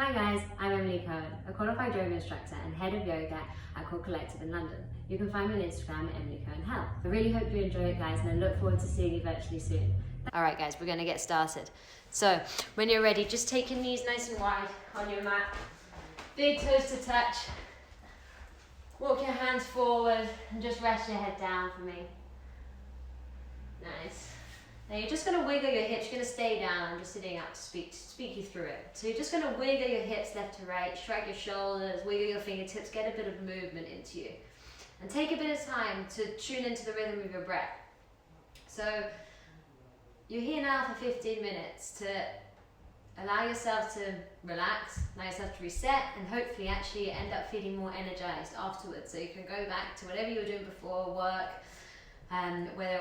Hi guys, I'm Emily Cohen, a qualified yoga instructor and head of yoga at Core Collective in London. You can find me on Instagram at Emily Cohen Health. I really hope you enjoy it guys, and I look forward to seeing you virtually soon. Alright guys, we're going to get started. So, when you're ready, just take your knees nice and wide on your mat. Big toes to touch. Walk your hands forward and just rest your head down for me. Nice. Now you're just going to wiggle your hips. You're going to stay down. I'm just sitting up to speak you through it. So you're just going to wiggle your hips left to right, shrug your shoulders, wiggle your fingertips, get a bit of movement into you. And take a bit of time to tune into the rhythm of your breath. So you're here now for 15 minutes to allow yourself to relax, allow yourself to reset, and hopefully actually end up feeling more energized afterwards. So you can go back to whatever you were doing before, work,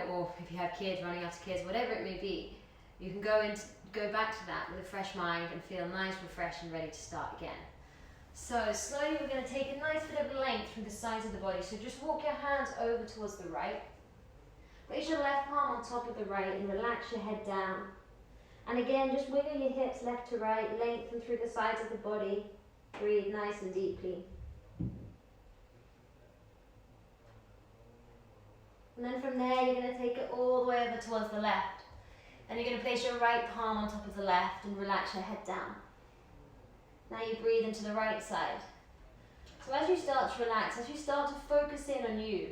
or if you have kids, running after kids, whatever it may be, you can go back to that with a fresh mind and feel nice, refreshed, and ready to start again. So slowly we're going to take a nice bit of length through the sides of the body. So just walk your hands over towards the right. Place your left palm on top of the right and relax your head down. And again, just wiggle your hips left to right, lengthen through the sides of the body. Breathe nice and deeply. And then from there, you're going to take it all the way over towards the left. And you're going to place your right palm on top of the left and relax your head down. Now you breathe into the right side. So as you start to relax, as you start to focus in on you,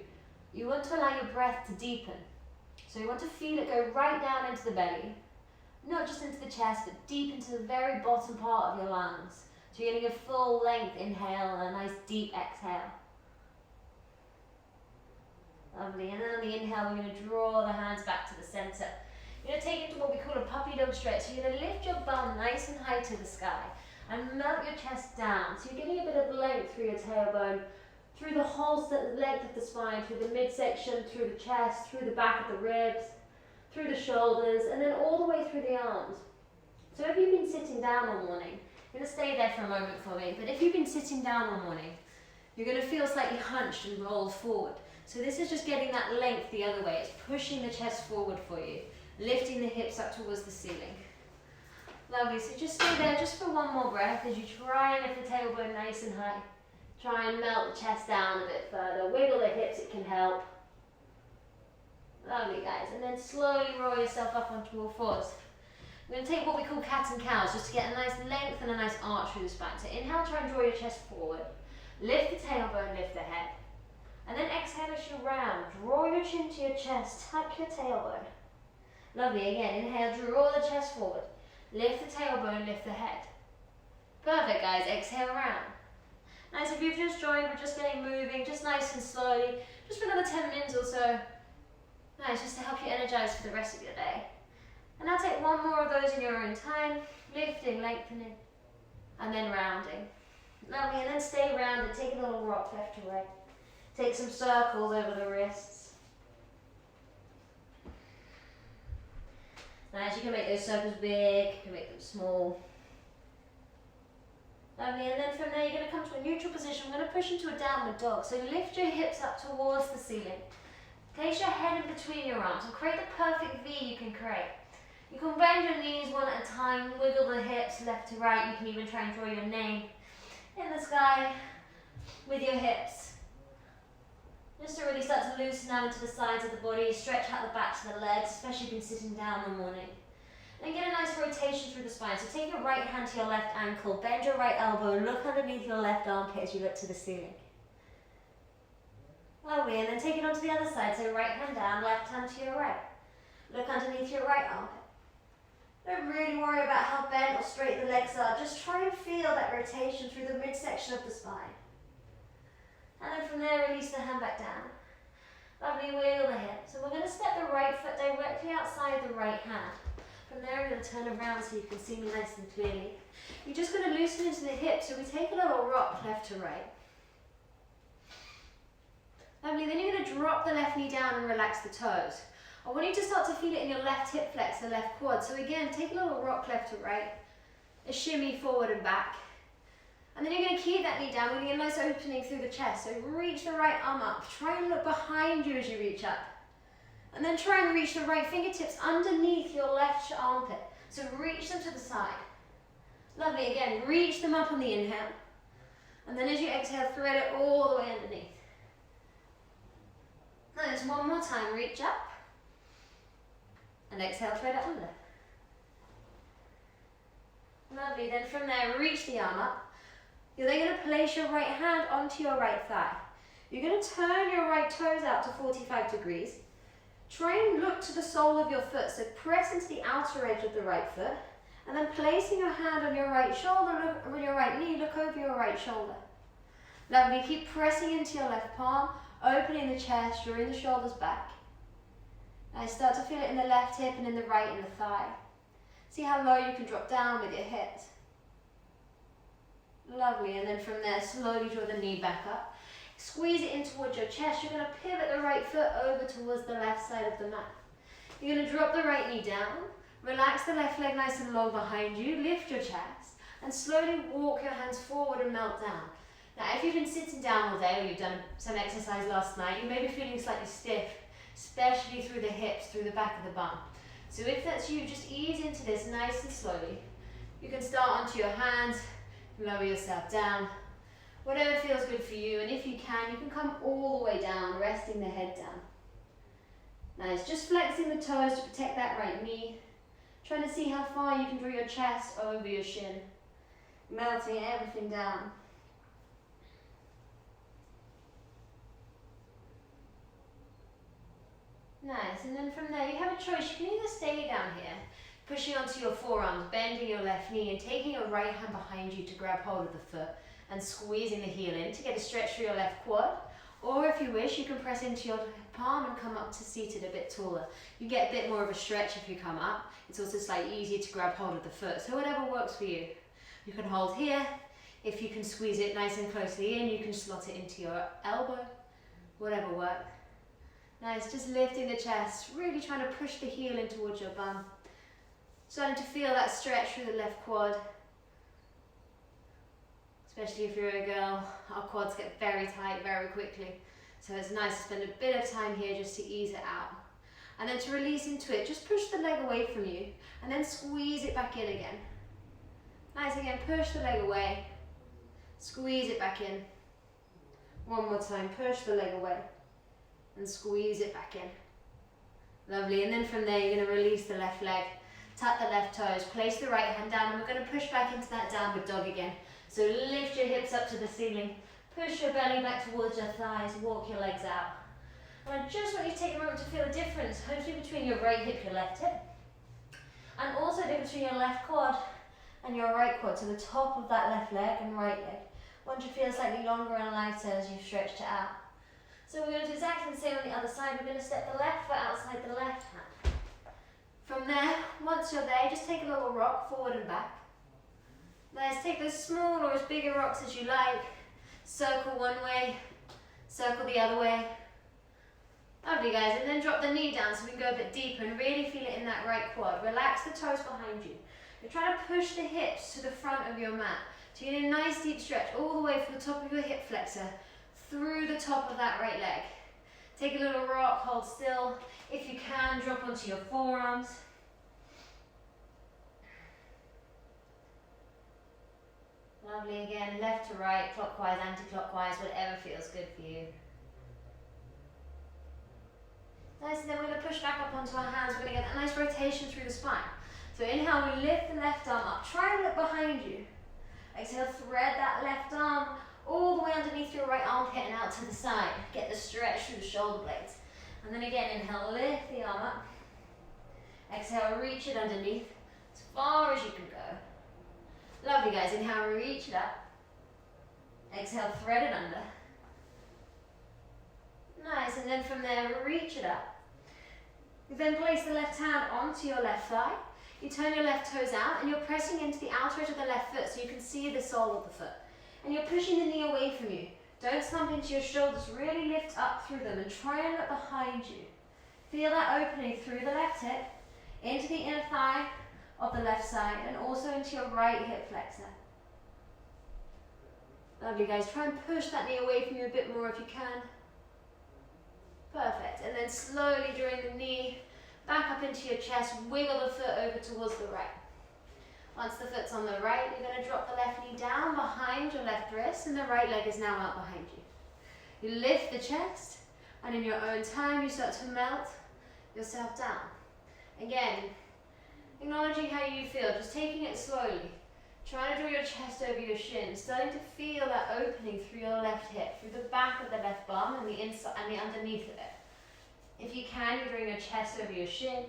you want to allow your breath to deepen. So you want to feel it go right down into the belly, not just into the chest, but deep into the very bottom part of your lungs. So you're getting a full length inhale and a nice deep exhale. Lovely, and then on the inhale, we're going to draw the hands back to the center. You're going to take it to what we call a puppy dog stretch. So you're going to lift your bum nice and high to the sky and melt your chest down. So you're getting a bit of length through your tailbone, through the whole length of the spine, through the midsection, through the chest, through the back of the ribs, through the shoulders, and then all the way through the arms. So if you've been sitting down all morning, you're going to stay there for a moment for me, but if you've been sitting down all morning, you're going to feel slightly hunched and rolled forward. So this is just getting that length the other way. It's pushing the chest forward for you, lifting the hips up towards the ceiling. Lovely, so just stay there just for one more breath as you try and lift the tailbone nice and high. Try and melt the chest down a bit further. Wiggle the hips, it can help. Lovely guys, and then slowly roll yourself up onto all fours. We're going to take what we call cat and cows just to get a nice length and a nice arch through the spine. So inhale, try and draw your chest forward. Lift the tailbone, lift the head. And then exhale as you round. Draw your chin to your chest, tuck your tailbone. Lovely, again, inhale, draw the chest forward. Lift the tailbone, lift the head. Perfect guys, exhale round. Nice, if you've just joined, we're just getting moving, just nice and slowly, just for another 10 minutes or so. Nice, just to help you energize for the rest of your day. And now take one more of those in your own time, lifting, lengthening, and then rounding. Lovely, and then stay rounded, take a little rock left to right. Take some circles over the wrists. Nice, you can make those circles big, you can make them small. Lovely, and then from there you're going to come to a neutral position. We're going to push into a downward dog. So lift your hips up towards the ceiling. Place your head in between your arms and create the perfect V you can create. You can bend your knees one at a time, wiggle the hips left to right. You can even try and draw your name in the sky with your hips. Just to really start to loosen out into the sides of the body, stretch out the backs of the legs, especially if you've been sitting down all morning. And get a nice rotation through the spine. So take your right hand to your left ankle, bend your right elbow, and look underneath your left armpit as you look to the ceiling. Lovely, and then take it onto the other side. So right hand down, left hand to your right. Look underneath your right armpit. Don't really worry about how bent or straight the legs are. Just try and feel that rotation through the midsection of the spine. And then from there, release the hand back down. Lovely, wiggle the hips. So we're going to step the right foot directly outside the right hand. From there, I'm going to turn around so you can see me nice and clearly. You're just going to loosen into the hips, so we take a little rock left to right. Lovely, then you're going to drop the left knee down and relax the toes. I want you to start to feel it in your left hip flexor, left quad. So again, take a little rock left to right, a shimmy forward and back. And then you're going to keep that knee down. We're getting a nice opening through the chest. So reach the right arm up. Try and look behind you as you reach up. And then try and reach the right fingertips underneath your left armpit. So reach them to the side. Lovely, again, reach them up on the inhale. And then as you exhale, thread it all the way underneath. Nice, one more time, reach up. And exhale, thread it under. Lovely, then from there, reach the arm up. You're then going to place your right hand onto your right thigh. You're going to turn your right toes out to 45 degrees. Try and look to the sole of your foot, so press into the outer edge of the right foot, and then placing your hand on your right shoulder, look on your right knee, look over your right shoulder. Lovely, keep pressing into your left palm, opening the chest, drawing the shoulders back. Now start to feel it in the left hip and in the right in the thigh. See how low you can drop down with your hips. Lovely, and then from there, slowly draw the knee back up. Squeeze it in towards your chest. You're going to pivot the right foot over towards the left side of the mat. You're going to drop the right knee down. Relax the left leg nice and long behind you. Lift your chest. And slowly walk your hands forward and melt down. Now, if you've been sitting down all day or you've done some exercise last night, you may be feeling slightly stiff, especially through the hips, through the back of the bum. So if that's you, just ease into this nice and slowly. You can start onto your hands, lower yourself down. Whatever feels good for you, and if you can come all the way down, resting the head down. Nice, just flexing the toes to protect that right knee. Trying to see how far you can draw your chest over your shin. Melting everything down. Nice, and then from there you have a choice. You can either stay down here, pushing onto your forearms, bending your left knee and taking your right hand behind you to grab hold of the foot and squeezing the heel in to get a stretch through your left quad. Or if you wish, you can press into your palm and come up to seated a bit taller. You get a bit more of a stretch if you come up. It's also slightly easier to grab hold of the foot, so whatever works for you. You can hold here. If you can squeeze it nice and closely in, you can slot it into your elbow, whatever works. Nice, just lifting the chest, really trying to push the heel in towards your bum. Starting to feel that stretch through the left quad. Especially if you're a girl, our quads get very tight very quickly. So it's nice to spend a bit of time here just to ease it out. And then to release into it, just push the leg away from you and then squeeze it back in again. Nice, again, push the leg away, squeeze it back in. One more time, push the leg away and squeeze it back in. Lovely, and then from there you're going to release the left leg, tap the left toes, place the right hand down, and we're going to push back into that downward dog again. So lift your hips up to the ceiling, push your belly back towards your thighs, walk your legs out. And I just want you to take a moment to feel the difference, hopefully between your right hip, your left hip, and also the difference between your left quad and your right quad, so the top of that left leg and right leg. I want you to feel slightly longer and lighter as you've stretched it out. So we're going to do exactly the same on the other side. We're going to step the left foot outside the left hand. From there, once you're there, just take a little rock forward and back. Nice, take as small or as big a rocks as you like. Circle one way, circle the other way. Lovely guys, and then drop the knee down so we can go a bit deeper and really feel it in that right quad. Relax the toes behind you. You're trying to push the hips to the front of your mat. So you get a nice deep stretch all the way from the top of your hip flexor through the top of that right leg. Take a little rock, hold still. If you can, drop onto your forearms. Lovely, again, left to right, clockwise, anti-clockwise, whatever feels good for you. Nice, and then we're going to push back up onto our hands. We're going to get that nice rotation through the spine. So inhale, we lift the left arm up. Try and look behind you. Exhale, thread that left arm all the way underneath your right armpit and out to the side. Get the stretch through the shoulder blades. And then again, inhale, lift the arm up. Exhale, reach it underneath as far as you can go. Lovely guys, inhale, reach it up. Exhale, thread it under. Nice, and then from there, reach it up. You then place the left hand onto your left thigh. You turn your left toes out and you're pressing into the outer edge of the left foot so you can see the sole of the foot. And you're pushing the knee away from you. Don't slump into your shoulders, really lift up through them and try and look behind you. Feel that opening through the left hip, into the inner thigh of the left side and also into your right hip flexor. Lovely guys, try and push that knee away from you a bit more if you can. Perfect, and then slowly drawing the knee back up into your chest, wiggle the foot over towards the right. Once the foot's on the right, you're going to drop the left knee down behind your left wrist, and the right leg is now out behind you. You lift the chest, and in your own time, you start to melt yourself down. Again, acknowledging how you feel, just taking it slowly. Trying to draw your chest over your shin, starting to feel that opening through your left hip, through the back of the left bum and the inside and the underneath of it. If you can, you bring your chest over your shin.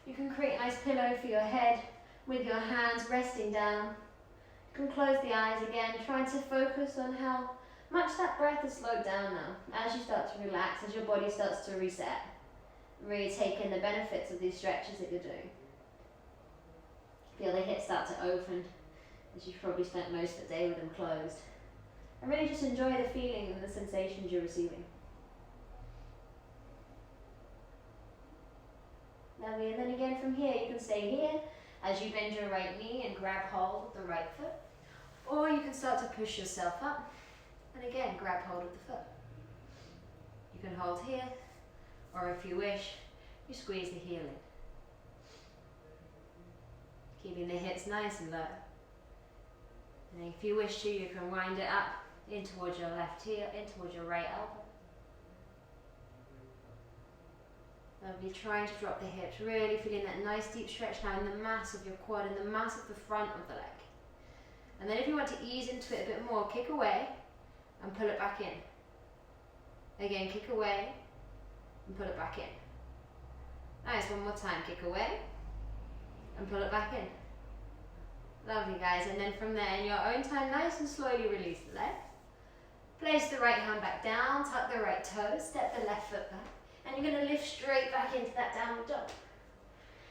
You can create a nice pillow for your head with your hands resting down. You can close the eyes again, trying to focus on how much that breath is slowed down now as you start to relax, as your body starts to reset. Really take in the benefits of these stretches that you're doing. Feel the hips start to open as you've probably spent most of the day with them closed. And really just enjoy the feeling and the sensations you're receiving. Lovely, and then again from here, you can stay here as you bend your right knee and grab hold of the right foot. Or you can start to push yourself up and again grab hold of the foot. You can hold here, or if you wish, you squeeze the heel in. Keeping the hips nice and low. And if you wish to, you can wind it up in towards your left heel, in towards your right elbow. Lovely, trying to drop the hips, really feeling that nice deep stretch now in the mass of your quad and the mass of the front of the leg. And then if you want to ease into it a bit more, kick away and pull it back in. Again, kick away and pull it back in. Nice, one more time, kick away and pull it back in. Lovely guys, and then from there in your own time, nice and slowly release the leg. Place the right hand back down, tuck the right toes, step the left foot back, and you're going to lift straight back into that downward dog.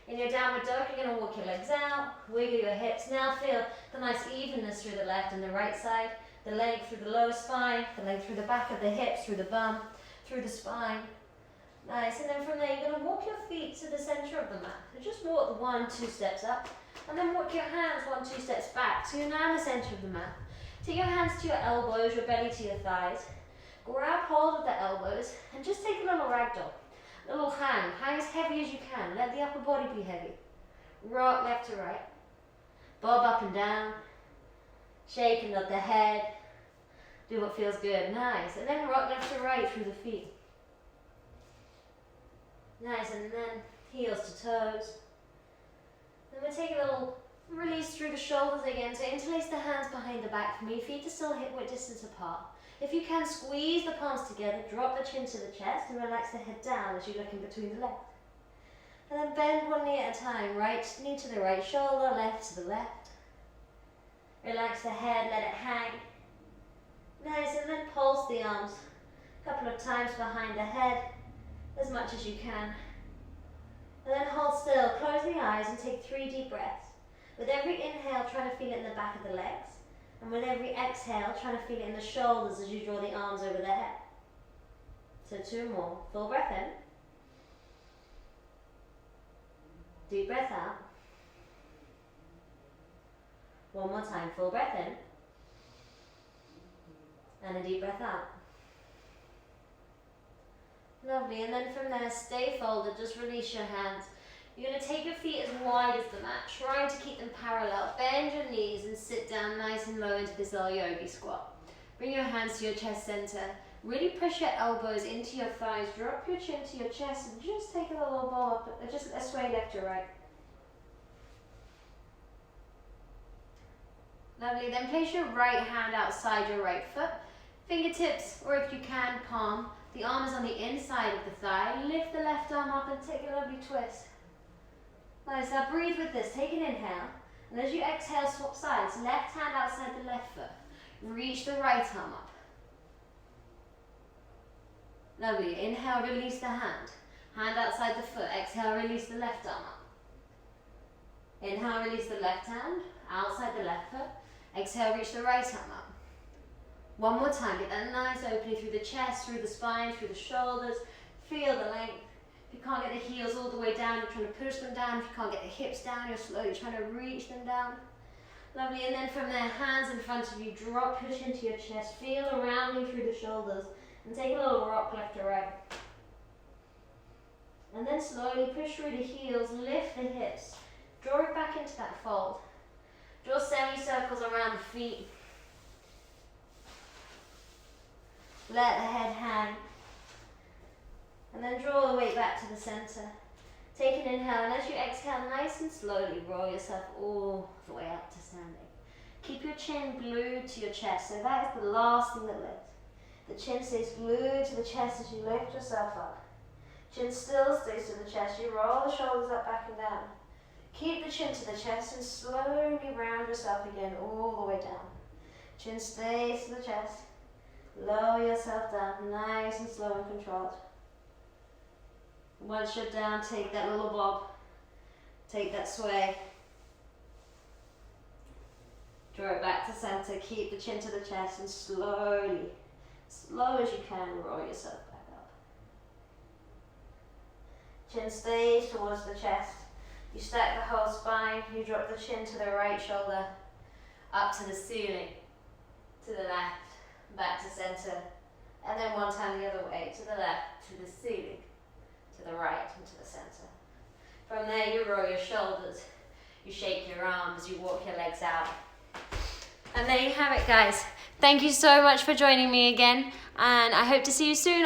In your downward dog, you're going to walk your legs out, wiggle your hips. Now feel the nice evenness through the left and the right side, the length through the lower spine, the length through the back of the hips, through the bum, through the spine. Nice, and then from there you're going to walk your feet to the center of the mat. So just walk 1-2 steps up, and then walk your hands 1-2 steps back. So you're now in the center of the mat. Take your hands to your elbows, your belly to your thighs. Grab hold of the elbows, and just take a little ragdoll. A little hang as heavy as you can. Let the upper body be heavy. Rock left to right. Bob up and down. Shake and nod the head. Do what feels good. Nice. And then rock left to right through the feet. Nice, and then heels to toes. Then we'll take a little release through the shoulders again. So interlace the hands behind the back for me. Feet are still hip width distance apart. If you can, squeeze the palms together, drop the chin to the chest, and relax the head down as you look in between the legs. And then bend one knee at a time. Right knee to the right shoulder, left to the left. Relax the head, let it hang. Nice, and then pulse the arms a couple of times behind the head, as much as you can. And then hold still, close the eyes and take 3 deep breaths. With every inhale, try to feel it in the back of the legs. And with every exhale, try to feel it in the shoulders as you draw the arms over the head. So 2 more. Full breath in. Deep breath out. 1 more time. Full breath in. And a deep breath out. Lovely, and then from there, stay folded, just release your hands. You're going to take your feet as wide as the mat, trying to keep them parallel. Bend your knees and sit down nice and low into this little yogi squat. Bring your hands to your chest center. Really push your elbows into your thighs. Drop your chin to your chest and just take a little bow up, just a sway left to right. Lovely, then place your right hand outside your right foot. Fingertips, or if you can, palm. The arm is on the inside of the thigh. Lift the left arm up and take a lovely twist. Nice, now breathe with this. Take an inhale. And as you exhale, swap sides. Left hand outside the left foot. Reach the right arm up. Lovely. Inhale, release the hand. Hand outside the foot. Exhale, release the left arm up. Inhale, release the left hand. Outside the left foot. Exhale, reach the right arm up. 1 more time. Get that nice opening through the chest, through the spine, through the shoulders. Feel the length. If you can't get the heels all the way down, you're trying to push them down. If you can't get the hips down, you're slowly trying to reach them down. Lovely, and then from there, hands in front of you, drop your chin to your chest. Feel a rounding through the shoulders. And take a little rock left to right. And then slowly push through the heels, lift the hips. Draw it back into that fold. Draw semicircles around the feet. Let the head hang. And then draw the weight back to the center. Take an inhale, and as you exhale, nice and slowly roll yourself all the way up to standing. Keep your chin glued to your chest, so that is the last thing that lifts. The chin stays glued to the chest as you lift yourself up. Chin still stays to the chest. You roll the shoulders up, back and down. Keep the chin to the chest and slowly round yourself again all the way down. Chin stays to the chest. Lower yourself down, nice and slow and controlled. Once you're down, take that little bob. Take that sway. Draw it back to center. Keep the chin to the chest and slowly, slow as you can, roll yourself back up. Chin stays towards the chest. You stack the whole spine. You drop the chin to the right shoulder, up to the ceiling, to the left, back to center, and then one time the other way, to the left, to the ceiling, to the right, and to the center. From there, you roll your shoulders. You shake your arms. You walk your legs out. And there you have it, guys. Thank you so much for joining me again, and I hope to see you soon.